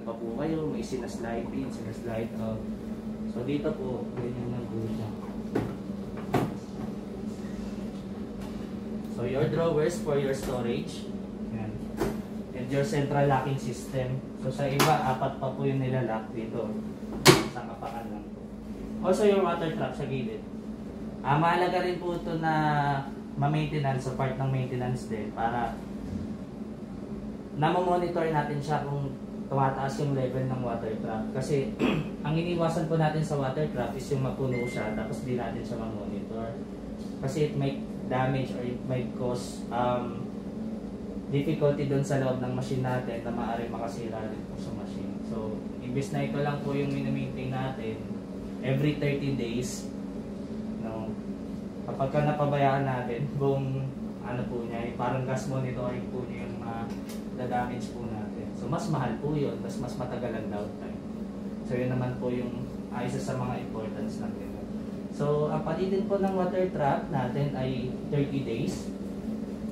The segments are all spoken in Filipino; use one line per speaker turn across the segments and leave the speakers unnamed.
pa po kayo, may sinaslide in, sinaslide out. So dito po, ganyan lang po siya. So your drawers for your storage. Yan. And your central locking system. So sa iba, 4 pa po yung nilalock dito. Sa kapakan lang po. Also your water trap sa gilid. Mahalaga rin po ito na ma-maintenance, so part ng maintenance din para na-monitor natin siya kung tumataas yung level ng water trap. Kasi ang iniwasan po natin sa water trap is yung mapuno siya tapos di natin siya ma-monitor. Kasi it might damage or it might cause difficulty dun sa loob ng machine natin na maaaring makasira rin po sa machine. So, imbis na ito lang po yung mini-maintain natin every 30 days, no? Kapag ka napabayaan natin, buong ano po niya, parang gas monitoring po niya yung damage po natin. So mas mahal po yun, mas matagal ang downtime. So yun naman po yung isa sa mga importance ng ganun. So ang palitin po ng water trap natin ay 30 days.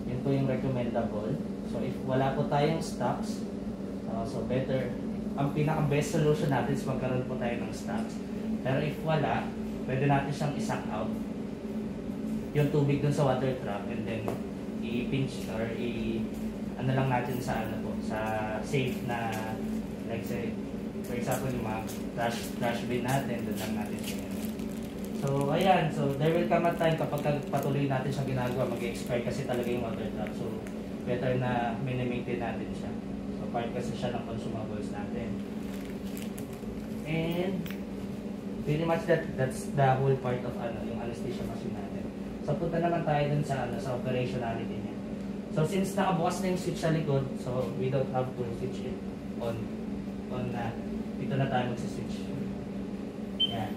Yun po yung recommendable. So if wala po tayong stocks, so better, ang pinaka-best solution natin is magkaroon po tayo ng stocks. Pero if wala, pwede natin siyang i-suck out yung tubig dun sa water trap and then i-pinch or ano lang natin sa ano po, sa safe na, like say, for example yung mga trash bin natin, dun lang natin siya. So ayan, so there will come a time kapag patuloy natin siyang ginagawa, mag-expire kasi talaga yung water trap. So better na mini-maintain natin siya. So part kasi siya ng consumables natin. And pretty much that's the whole part of ano, yung anesthesia machine natin. So punta naman tayo dun sa, sa operationality niya. So since nakabukas na yung switch sa likod, so we don't have to switch it on na. Dito na tayo magsiswitch. Yan.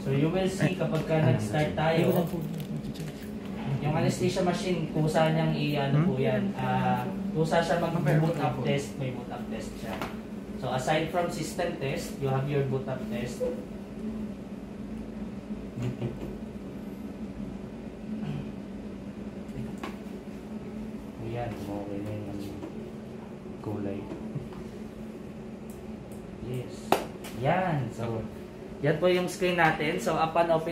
So you will see kapag ka nag-start tayo, yung anesthesia machine, kusa niyang i-ano po yan. Kusa siya mag-boot up test, may boot up test siya. So aside from system test, you have your boot up test. Ayan, okay na yung kulay. Yes. Yan. So, yan po yung screen natin. So, upon open